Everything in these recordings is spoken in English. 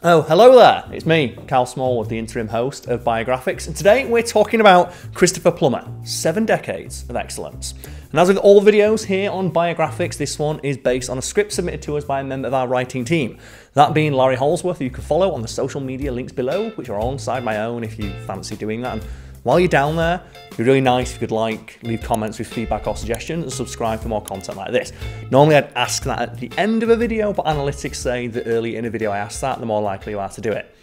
Oh, hello there. It's me, Cal Smallwood, the interim host of Biographics, and today we're talking about Christopher Plummer, 7 decades of excellence. And as with all videos here on Biographics, this one is based on a script submitted to us by a member of our writing team. That being Larry Holsworth, who you can follow on the social media links below, which are alongside my own if you fancy doing that. And while you're down there, it'd be really nice if you could leave comments with feedback or suggestions, and subscribe for more content like this. Normally I'd ask that at the end of a video, but analytics say the earlier in a video I ask that, the more likely you are to do it.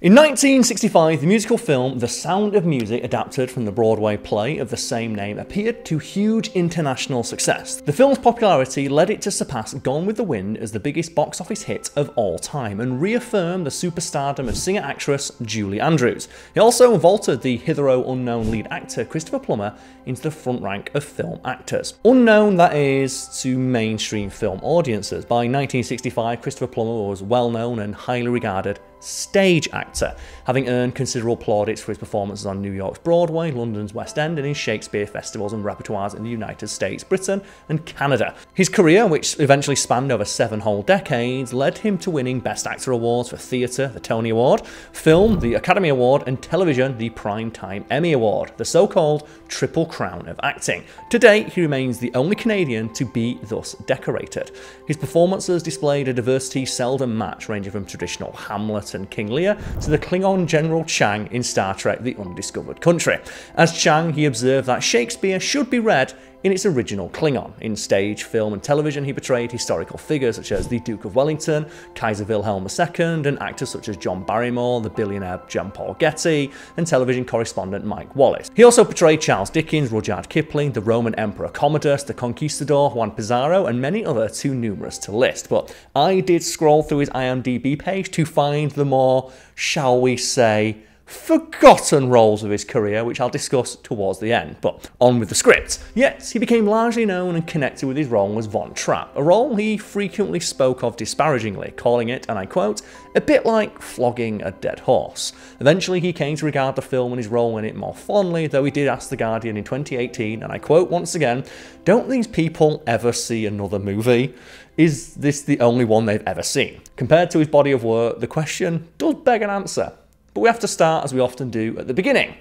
In 1965, the musical film The Sound of Music, adapted from the Broadway play of the same name, appeared to huge international success. The film's popularity led it to surpass Gone with the Wind as the biggest box office hit of all time and reaffirmed the superstardom of singer-actress Julie Andrews. It also vaulted the hitherto unknown lead actor Christopher Plummer into the front rank of film actors. Unknown, that is, to mainstream film audiences. By 1965, Christopher Plummer was well known and highly regarded stage actor, having earned considerable plaudits for his performances on New York's Broadway, London's West End, and in Shakespeare festivals and repertoires in the United States, Britain, and Canada. His career, which eventually spanned over 7 whole decades, led him to winning Best Actor awards for theatre, the Tony Award, film, the Academy Award, and television, the Primetime Emmy Award, the so-called Triple Crown of acting. To date, he remains the only Canadian to be thus decorated. His performances displayed a diversity seldom matched, ranging from traditional Hamlet and King Lear to the Klingon General Chang in Star Trek: The Undiscovered Country. As Chang, he observed that Shakespeare should be read in its original Klingon. In stage, film, and television, he portrayed historical figures such as the Duke of Wellington, Kaiser Wilhelm II, and actors such as John Barrymore, the billionaire Jean-Paul Getty, and television correspondent Mike Wallace. He also portrayed Charles Dickens, Rudyard Kipling, the Roman Emperor Commodus, the Conquistador Juan Pizarro, and many other too numerous to list. But I did scroll through his IMDb page to find the more, shall we say, forgotten roles of his career, which I'll discuss towards the end. But on with the script. Yes, he became largely known and connected with his role as Von Trapp, a role he frequently spoke of disparagingly, calling it, and I quote, a bit like flogging a dead horse. Eventually, he came to regard the film and his role in it more fondly, though he did ask The Guardian in 2018, and I quote once again, "Don't these people ever see another movie? Is this the only one they've ever seen?" Compared to his body of work, the question does beg an answer. But we have to start, as we often do, at the beginning.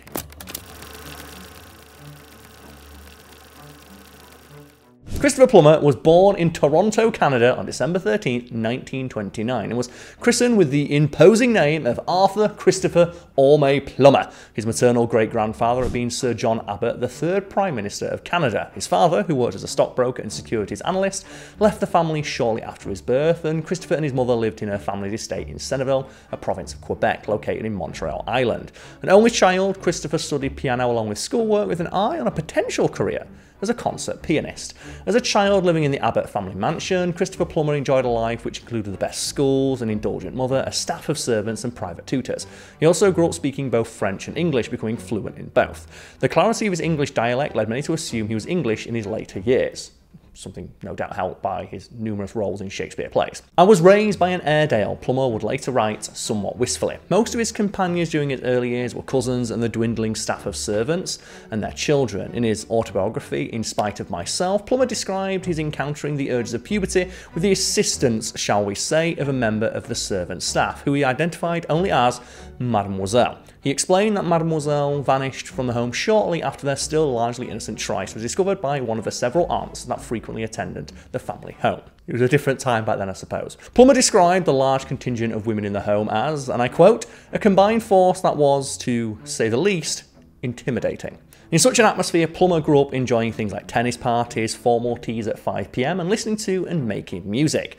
Christopher Plummer was born in Toronto, Canada on December 13th, 1929 and was christened with the imposing name of Arthur Christopher Orme Plummer. His maternal great-grandfather had been Sir John Abbott, the 3rd Prime Minister of Canada. His father, who worked as a stockbroker and securities analyst, left the family shortly after his birth, and Christopher and his mother lived in her family's estate in Seneville, a province of Quebec located in Montreal Island. An only child, Christopher studied piano along with schoolwork with an eye on a potential career as a concert pianist. As a child living in the Abbott family mansion, Christopher Plummer enjoyed a life which included the best schools, an indulgent mother, a staff of servants, and private tutors. He also grew up speaking both French and English, becoming fluent in both. The clarity of his English dialect led many to assume he was English in his later years, something no doubt helped by his numerous roles in Shakespeare plays. "I was raised by an Airedale," Plummer would later write somewhat wistfully. Most of his companions during his early years were cousins and the dwindling staff of servants and their children. In his autobiography, In Spite of Myself, Plummer described his encountering the urges of puberty with the assistance, shall we say, of a member of the servant staff, who he identified only as Mademoiselle. He explained that Mademoiselle vanished from the home shortly after their still largely innocent tryst was discovered by one of the several aunts that frequently attended the family home. It was a different time back then, I suppose. Plummer described the large contingent of women in the home as, and I quote, a combined force that was, to say the least, intimidating. In such an atmosphere, Plummer grew up enjoying things like tennis parties, formal teas at 5 p.m, and listening to and making music.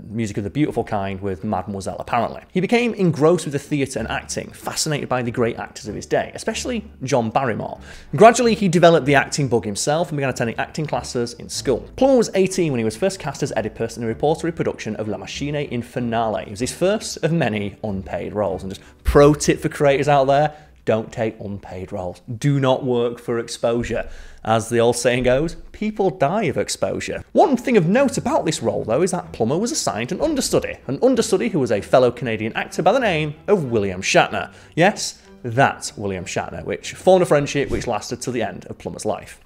Music of the beautiful kind with Mademoiselle, apparently. He became engrossed with the theatre and acting, fascinated by the great actors of his day, especially John Barrymore. Gradually, he developed the acting bug himself and began attending acting classes in school. Plummer was 18 when he was first cast as Oedipus in a reportory production of La Machine Infernale. It was his first of many unpaid roles. And just pro tip for creators out there, don't take unpaid roles. Do not work for exposure. As the old saying goes, people die of exposure. One thing of note about this role, though, is that Plummer was assigned an understudy who was a fellow Canadian actor by the name of William Shatner. Yes, that's William Shatner, which formed a friendship which lasted till the end of Plummer's life.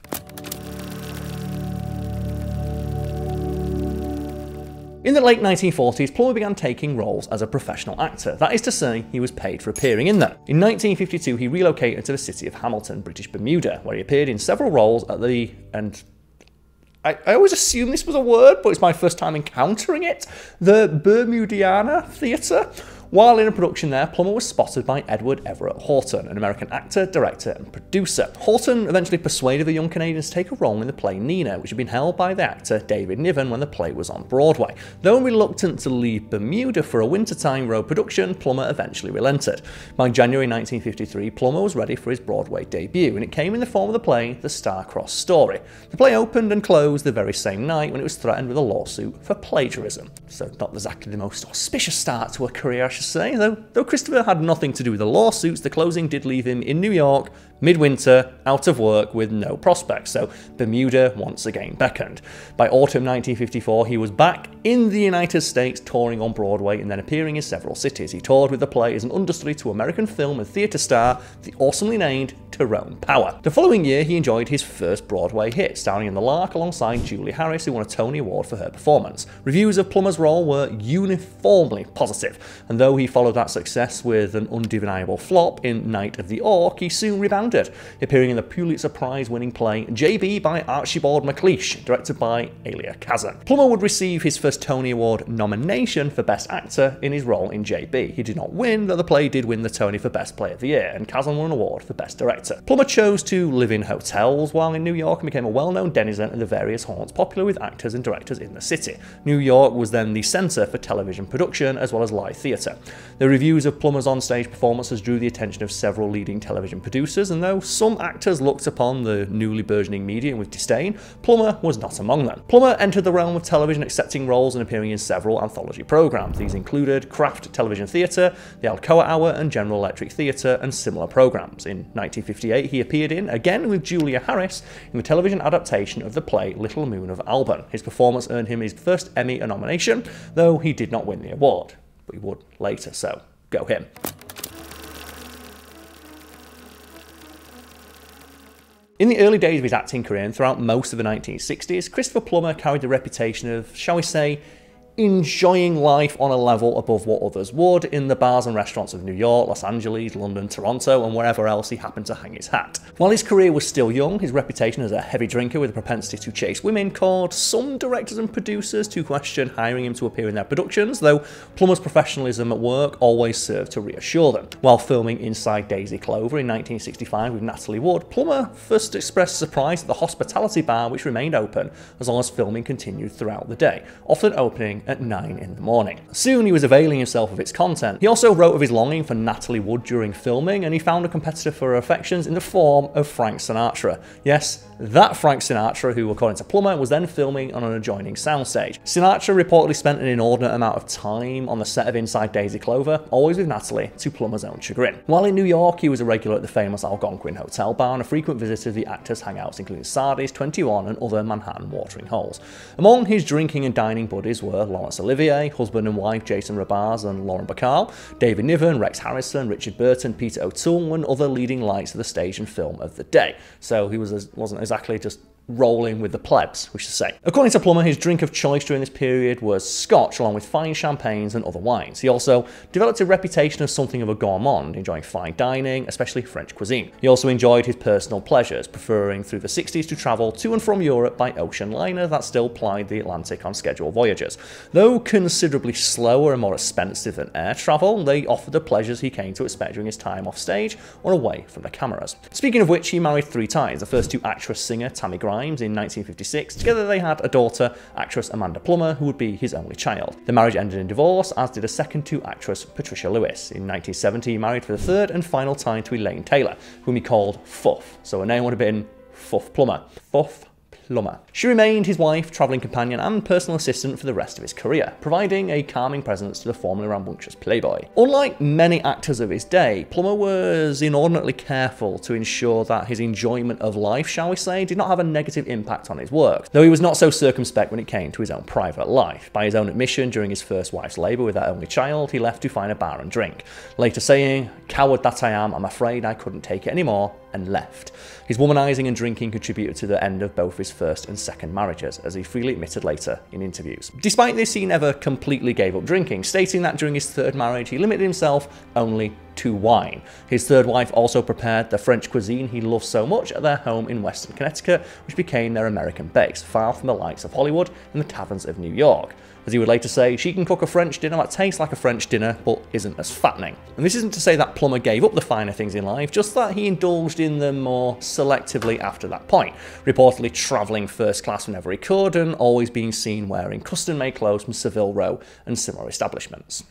In the late 1940s, Plummer began taking roles as a professional actor. That is to say, he was paid for appearing in them. In 1952, he relocated to the city of Hamilton, British Bermuda, where he appeared in several roles at the, and I always assume this was a word, but it's my first time encountering it, the Bermudiana Theatre. While in a production there, Plummer was spotted by Edward Everett Horton, an American actor, director, and producer. Horton eventually persuaded the young Canadian to take a role in the play Nina, which had been held by the actor David Niven when the play was on Broadway. Though reluctant to leave Bermuda for a wintertime road production, Plummer eventually relented. By January 1953, Plummer was ready for his Broadway debut, and it came in the form of the play The Star-Crossed Story. The play opened and closed the very same night when it was threatened with a lawsuit for plagiarism. So not exactly the most auspicious start to a career, I should say. Though Christopher had nothing to do with the lawsuits, the closing did leave him in New York, midwinter, out of work with no prospects, so Bermuda once again beckoned. By autumn 1954, he was back in the United States touring on Broadway and then appearing in several cities. He toured with the play as an understudy to American film and theatre star, the awesomely named Tyrone Power. The following year, he enjoyed his first Broadway hit, starring in The Lark alongside Julia Harris, who won a Tony Award for her performance. Reviews of Plummer's role were uniformly positive, and though he followed that success with an undeniable flop in Night of the Orc, he soon rebounded, appearing in the Pulitzer Prize-winning play JB by Archibald MacLeish, directed by Elia Kazan. Plummer would receive his first Tony Award nomination for Best Actor in his role in JB. He did not win, though the play did win the Tony for Best Play of the Year, and Kazan won an award for Best Director. Plummer chose to live in hotels while in New York and became a well-known denizen in the various haunts popular with actors and directors in the city. New York was then the centre for television production as well as live theatre. The reviews of Plummer's on-stage performances drew the attention of several leading television producers, and though some actors looked upon the newly burgeoning medium with disdain, Plummer was not among them. Plummer entered the realm of television accepting roles and appearing in several anthology programmes. These included Kraft Television Theatre, The Alcoa Hour, and General Electric Theatre, and similar programmes. In 1958, he appeared in, again with Julia Harris, in the television adaptation of the play Little Moon of Alban. His performance earned him his first Emmy nomination, though he did not win the award, but he would later, so go him. In the early days of his acting career and throughout most of the 1960s, Christopher Plummer carried the reputation of, shall we say, enjoying life on a level above what others would in the bars and restaurants of New York, Los Angeles, London, Toronto, and wherever else he happened to hang his hat. While his career was still young, his reputation as a heavy drinker with a propensity to chase women caused some directors and producers to question hiring him to appear in their productions, though Plummer's professionalism at work always served to reassure them. While filming Inside Daisy Clover in 1965 with Natalie Wood, Plummer first expressed surprise at the hospitality bar, which remained open as long as filming continued throughout the day, often opening at 9 in the morning. Soon he was availing himself of its content. He also wrote of his longing for Natalie Wood during filming, and he found a competitor for her affections in the form of Frank Sinatra. Yes, that Frank Sinatra, who according to Plummer was then filming on an adjoining soundstage. Sinatra reportedly spent an inordinate amount of time on the set of Inside Daisy Clover, always with Natalie, to Plummer's own chagrin. While in New York, he was a regular at the famous Algonquin Hotel bar and a frequent visitor to the actors' hangouts, including Sardi's, 21, and other Manhattan watering holes. Among his drinking and dining buddies were Laurence Olivier, husband and wife Jason Robards and Lauren Bacall, David Niven, Rex Harrison, Richard Burton, Peter O'Toole, and other leading lights of the stage and film of the day. So he wasn't exactly just rolling with the plebs, we should say. According to Plummer, his drink of choice during this period was scotch, along with fine champagnes and other wines. He also developed a reputation as something of a gourmand, enjoying fine dining, especially French cuisine. He also enjoyed his personal pleasures, preferring through the 60s to travel to and from Europe by ocean liner that still plied the Atlantic on scheduled voyages. Though considerably slower and more expensive than air travel, they offered the pleasures he came to expect during his time off stage or away from the cameras. Speaking of which, he married 3 times, the first to actress-singer Tammy Grimes in 1956. Together they had a daughter, actress Amanda Plummer, who would be his only child. The marriage ended in divorce, as did a second to actress Patricia Lewis. In 1970, he married for the 3rd and final time to Elaine Taylor, whom he called Fuff, so her name would have been Fuff Plummer. Fuff Plummer. She remained his wife, travelling companion, and personal assistant for the rest of his career, providing a calming presence to the formerly rambunctious playboy. Unlike many actors of his day, Plummer was inordinately careful to ensure that his enjoyment of life, shall we say, did not have a negative impact on his work, though he was not so circumspect when it came to his own private life. By his own admission, during his first wife's labour with their only child, he left to find a bar and drink, later saying, "Coward that I am, I'm afraid I couldn't take it anymore. and left. His womanizing and drinking contributed to the end of both his first and second marriages, as he freely admitted later in interviews. Despite this, he never completely gave up drinking, stating that during his third marriage he limited himself only to wine. His third wife also prepared the French cuisine he loved so much at their home in Western Connecticut, which became their American base, far from the likes of Hollywood and the taverns of New York. As he would later say, she can cook a French dinner that tastes like a French dinner, but isn't as fattening. And this isn't to say that Plummer gave up the finer things in life, just that he indulged in them more selectively after that point, reportedly travelling first class whenever he could, and always being seen wearing custom-made clothes from Savile Row and similar establishments.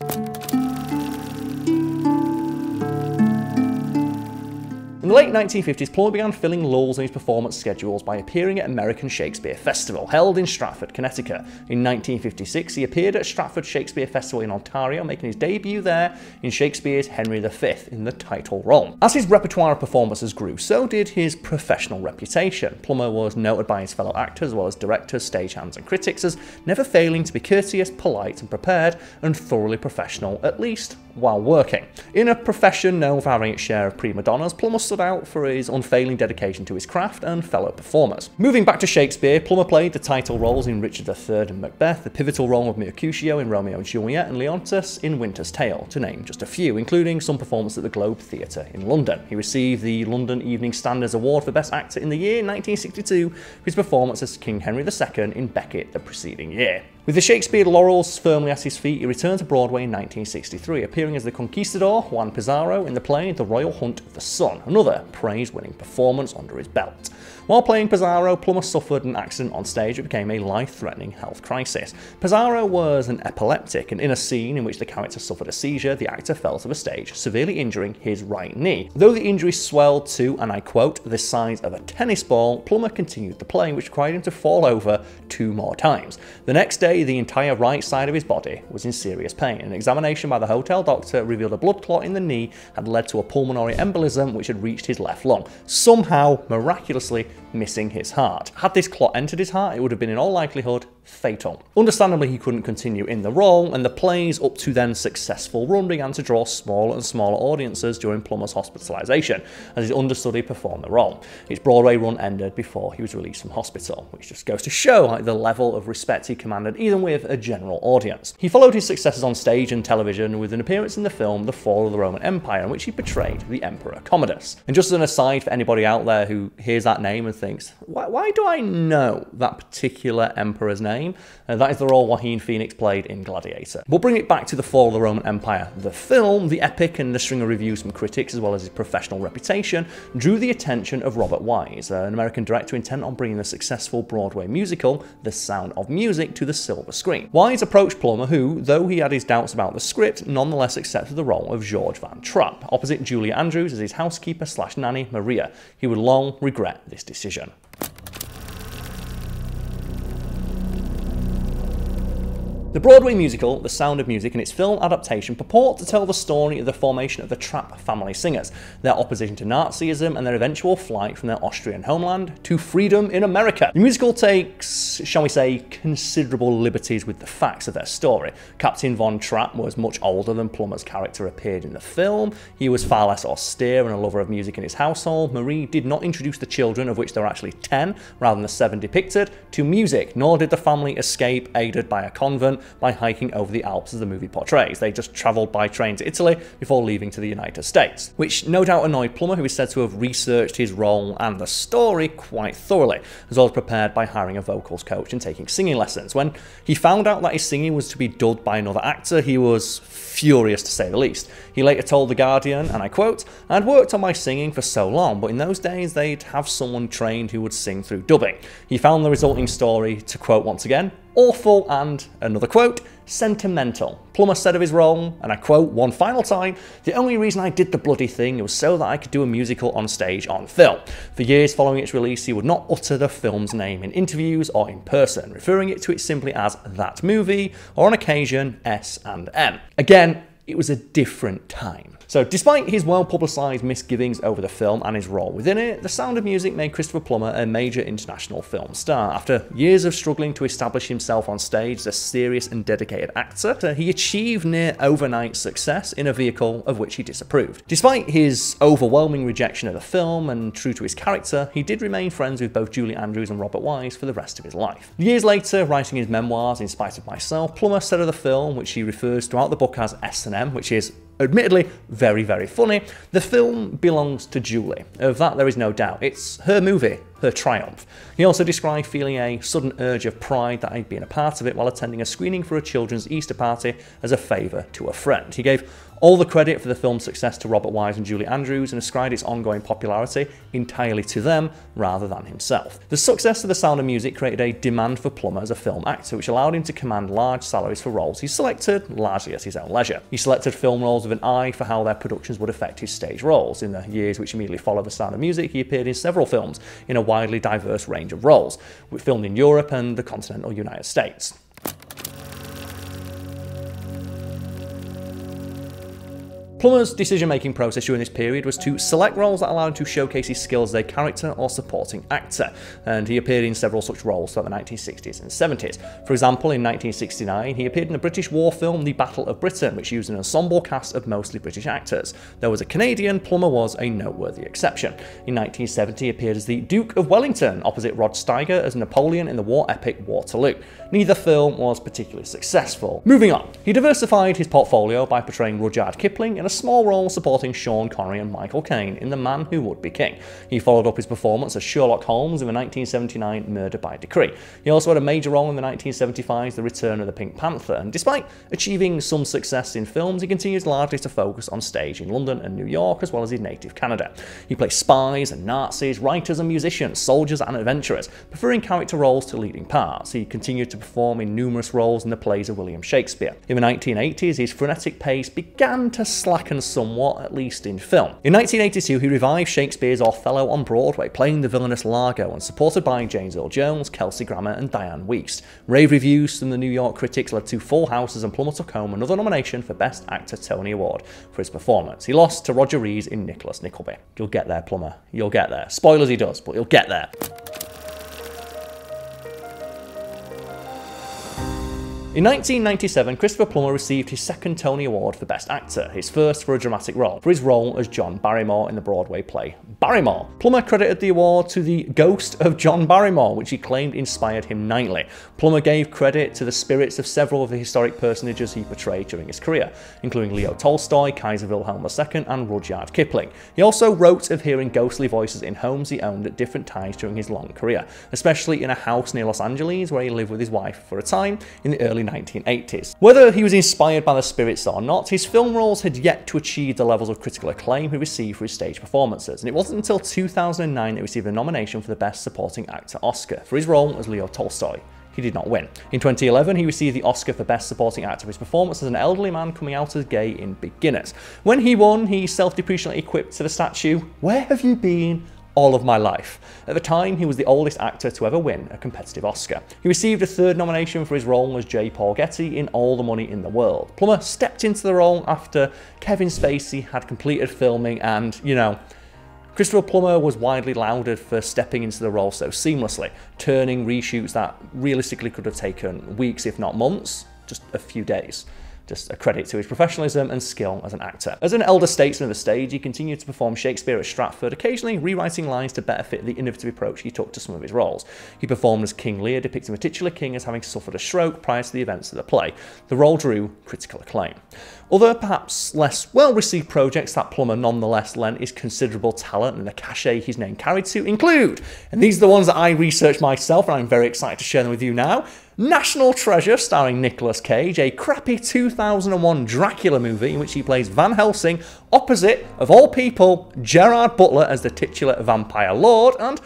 In the late 1950s, Plummer began filling lulls in his performance schedules by appearing at American Shakespeare Festival, held in Stratford, Connecticut. In 1956, he appeared at Stratford Shakespeare Festival in Ontario, making his debut there in Shakespeare's Henry V in the title role. As his repertoire of performances grew, so did his professional reputation. Plummer was noted by his fellow actors, as well as directors, stagehands and critics, as never failing to be courteous, polite and prepared, and thoroughly professional, at least while working. In a profession known for having its share of prima donnas, Plummer stood out for his unfailing dedication to his craft and fellow performers. Moving back to Shakespeare, Plummer played the title roles in Richard III and Macbeth, the pivotal role of Mercutio in Romeo and Juliet, and Leontes in Winter's Tale, to name just a few, including some performances at the Globe Theatre in London. He received the London Evening Standards Award for Best Actor in the year 1962 for his performance as King Henry II in Becket the preceding year. With the Shakespeare laurels firmly at his feet, he returned to Broadway in 1963, appearing as the conquistador Juan Pizarro in the play The Royal Hunt of the Sun, another praise-winning performance under his belt. While playing Pizarro, Plummer suffered an accident on stage that became a life-threatening health crisis. Pizarro was an epileptic, and in a scene in which the character suffered a seizure, the actor fell to the stage, severely injuring his right knee. Though the injury swelled to, and I quote, the size of a tennis ball, Plummer continued the play, which required him to fall over 2 more times. The next day, the entire right side of his body was in serious pain. An examination by the hotel doctor revealed a blood clot in the knee had led to a pulmonary embolism which had reached his left lung, somehow miraculously missing his heart. Had this clot entered his heart, it would have been in all likelihood fatal. Understandably, he couldn't continue in the role, and the play's up to then successful run began to draw smaller and smaller audiences during Plummer's hospitalisation, as his understudy performed the role. Its Broadway run ended before he was released from hospital, which just goes to show the level of respect he commanded even with a general audience. He followed his successes on stage and television with an appearance in the film The Fall of the Roman Empire, in which he portrayed the Emperor Commodus. And just as an aside for anybody out there who hears that name and thinks, why do I know that particular emperor's name? That is the role Joaquin Phoenix played in Gladiator. We'll bring it back to The Fall of the Roman Empire. The film, the epic, and the string of reviews from critics, as well as his professional reputation, drew the attention of Robert Wise, an American director intent on bringing the successful Broadway musical, The Sound of Music, to the silver screen. Wise approached Plummer, who, though he had his doubts about the script, nonetheless accepted the role of George Van Trapp, opposite Julia Andrews as his housekeeper/nanny, Maria. He would long regret this decision. The Broadway musical, The Sound of Music, and its film adaptation purport to tell the story of the formation of the Trapp family singers, their opposition to Nazism, and their eventual flight from their Austrian homeland to freedom in America. The musical takes, shall we say, considerable liberties with the facts of their story. Captain Von Trapp was much older than Plummer's character appeared in the film. He was far less austere and a lover of music in his household. Marie did not introduce the children, of which there were actually 10, rather than the 7 depicted, to music, nor did the family escape aided by a convent by hiking over the Alps as the movie portrays. They just travelled by train to Italy before leaving to the United States, which no doubt annoyed Plummer, who is said to have researched his role and the story quite thoroughly, as well as prepared by hiring a vocals coach and taking singing lessons. When he found out that his singing was to be dubbed by another actor, he was furious to say the least. He later told The Guardian, and I quote, "I'd worked on my singing for so long, but in those days they'd have someone trained who would sing through dubbing." He found the resulting story, to quote once again, "awful and," another quote, "sentimental." Plummer said of his role, and I quote one final time, "The only reason I did the bloody thing was so that I could do a musical on stage on film." For years following its release, he would not utter the film's name in interviews or in person, referring to it simply as that movie, or on occasion S&M. Again, it was a different time. So despite his well-publicised misgivings over the film and his role within it, The Sound of Music made Christopher Plummer a major international film star. After years of struggling to establish himself on stage as a serious and dedicated actor, he achieved near overnight success in a vehicle of which he disapproved. Despite his overwhelming rejection of the film and true to his character, he did remain friends with both Julie Andrews and Robert Wise for the rest of his life. Years later, writing his memoirs In Spite of Myself, Plummer said of the film, which he refers throughout the book as S&M, which is admittedly very, very funny, the film belongs to Julie. Of that there is no doubt. It's her movie, her triumph. He also described feeling a sudden urge of pride that I'd been a part of it while attending a screening for a children's Easter party as a favour to a friend. He gave all the credit for the film's success to Robert Wise and Julie Andrews and ascribed its ongoing popularity entirely to them rather than himself. The success of The Sound of Music created a demand for Plummer as a film actor, which allowed him to command large salaries for roles he selected largely at his own leisure. He selected film roles with an eye for how their productions would affect his stage roles. In the years which immediately followed The Sound of Music, he appeared in several films in a widely diverse range of roles, filmed in Europe and the continental United States. Plummer's decision-making process during this period was to select roles that allowed him to showcase his skills as a character or supporting actor, and he appeared in several such roles throughout the 1960s and 70s. For example, in 1969, he appeared in the British war film The Battle of Britain, which used an ensemble cast of mostly British actors. Though as a Canadian, Plummer was a noteworthy exception. In 1970, he appeared as the Duke of Wellington, opposite Rod Steiger as Napoleon in the war epic Waterloo. Neither film was particularly successful. Moving on, he diversified his portfolio by portraying Rudyard Kipling in a small role supporting Sean Connery and Michael Caine in The Man Who Would Be King. He followed up his performance as Sherlock Holmes in the 1979 Murder by Decree. He also had a major role in the 1975's The Return of the Pink Panther, and despite achieving some success in films, he continues largely to focus on stage in London and New York as well as his native Canada. He plays spies and Nazis, writers and musicians, soldiers and adventurers, preferring character roles to leading parts. He continued to perform in numerous roles in the plays of William Shakespeare. In the 1980s, his frenetic pace began to slacken somewhat, at least in film. In 1982, he revived Shakespeare's Othello on Broadway, playing the villainous Largo, and supported by James Earl Jones, Kelsey Grammer and Diane Wiest. Rave reviews from the New York critics led to Full Houses, and Plummer took home another nomination for Best Actor Tony Award for his performance. He lost to Roger Rees in Nicholas Nickleby. You'll get there, Plummer. You'll get there. Spoilers he does, but you'll get there. In 1997, Christopher Plummer received his second Tony Award for Best Actor, his first for a dramatic role, for his role as John Barrymore in the Broadway play Barrymore. Plummer credited the award to the ghost of John Barrymore, which he claimed inspired him nightly. Plummer gave credit to the spirits of several of the historic personages he portrayed during his career, including Leo Tolstoy, Kaiser Wilhelm II, and Rudyard Kipling. He also wrote of hearing ghostly voices in homes he owned at different times during his long career, especially in a house near Los Angeles where he lived with his wife for a time in the early 1980s. Whether he was inspired by the spirits or not, his film roles had yet to achieve the levels of critical acclaim he received for his stage performances, and it wasn't until 2009 that he received a nomination for the Best Supporting Actor Oscar for his role as Leo Tolstoy. He did not win. In 2011, he received the Oscar for Best Supporting Actor for his performance as an elderly man coming out as gay in Beginners. When he won, he self-depreciatingly quipped to the statue, "Where have you been all of my life?" At the time, he was the oldest actor to ever win a competitive Oscar. He received a third nomination for his role as J. Paul Getty in All the Money in the World. Plummer stepped into the role after Kevin Spacey had completed filming and, Christopher Plummer was widely lauded for stepping into the role so seamlessly, turning reshoots that realistically could have taken weeks if not months, just a few days. Just a credit to his professionalism and skill as an actor. As an elder statesman of the stage, he continued to perform Shakespeare at Stratford, occasionally rewriting lines to better fit the innovative approach he took to some of his roles. He performed as King Lear, depicting the titular king as having suffered a stroke prior to the events of the play. The role drew critical acclaim. Other, perhaps less well-received projects that Plummer nonetheless lent his considerable talent and the cachet his name carried to include, and these are the ones that I researched myself and I'm very excited to share them with you now, National Treasure starring Nicolas Cage, a crappy 2001 Dracula movie in which he plays Van Helsing opposite, of all people, Gerard Butler as the titular vampire lord, and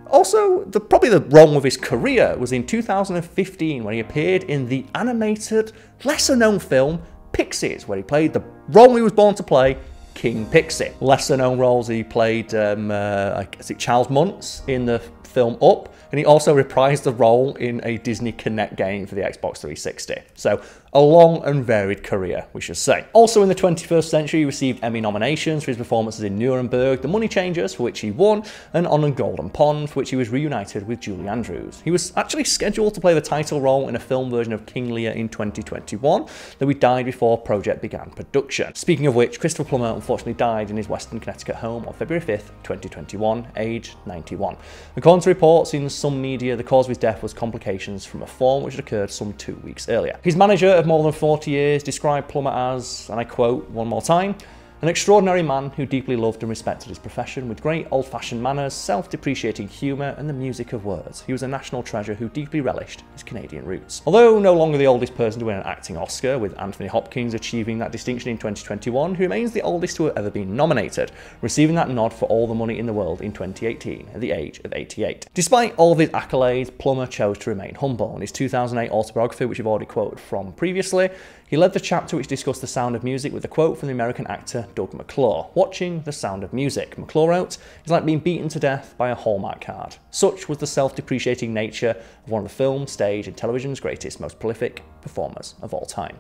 also, probably the role of his career was in 2015 when he appeared in the animated, lesser-known film Pixies, where he played the role he was born to play, King Pixie. Lesser-known roles, he played Charles Muntz in the film Up, and he also reprised the role in a Disney Connect game for the Xbox 360. So, A long and varied career, we should say. Also in the 21st century, he received Emmy nominations for his performances in Nuremberg, The Money Changers, for which he won, and On a Golden Pond, for which he was reunited with Julie Andrews. He was actually scheduled to play the title role in a film version of King Lear in 2021, though he died before the project began production. Speaking of which, Christopher Plummer unfortunately died in his Western Connecticut home on February 5th, 2021, aged 91. According to reports in some media, the cause of his death was complications from a fall which had occurred some 2 weeks earlier. His manager of more than 40 years described Plummer as, and I quote one more time, "An extraordinary man who deeply loved and respected his profession with great old-fashioned manners, self-depreciating humour and the music of words. He was a national treasure who deeply relished his Canadian roots." Although no longer the oldest person to win an acting Oscar, with Anthony Hopkins achieving that distinction in 2021, he remains the oldest to have ever been nominated, receiving that nod for All the Money in the World in 2018 at the age of 88. Despite all of his accolades, Plummer chose to remain humble. In his 2008 autobiography, which I've already quoted from previously, he led the chapter which discussed the sound of music with a quote from the American actor Doug McClure. "Watching The Sound of Music," McClure wrote, "is like being beaten to death by a Hallmark card. Such was the self-depreciating nature of one of the film, stage and television's greatest, most prolific performers of all time."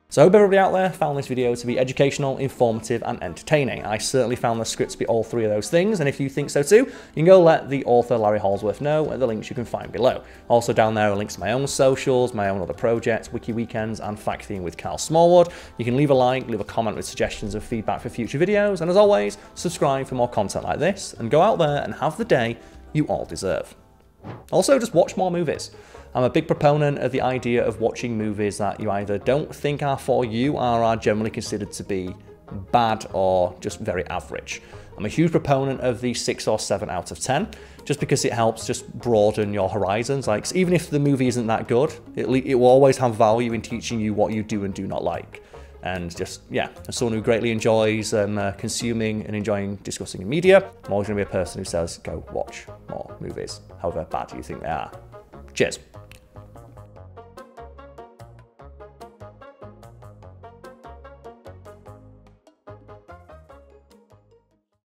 So I hope everybody out there found this video to be educational, informative and entertaining. I certainly found the script to be all three of those things, and if you think so too, you can go let the author Larry Holsworth know at the links you can find below. Also down there are links to my own socials, my own other projects, Wiki Weekends and Fact Theme with Carl Smallwood. You can leave a like, leave a comment with suggestions and feedback for future videos, and as always, subscribe for more content like this, and go out there and have the day you all deserve. Also, just watch more movies. I'm a big proponent of the idea of watching movies that you either don't think are for you or are generally considered to be bad or just very average. I'm a huge proponent of the 6 or 7 out of 10, just because it helps just broaden your horizons. Like, even if the movie isn't that good, it will always have value in teaching you what you do and do not like. And just, yeah, as someone who greatly enjoys consuming and enjoying discussing media, I'm always going to be a person who says, go watch more movies, however bad you think they are. Cheers.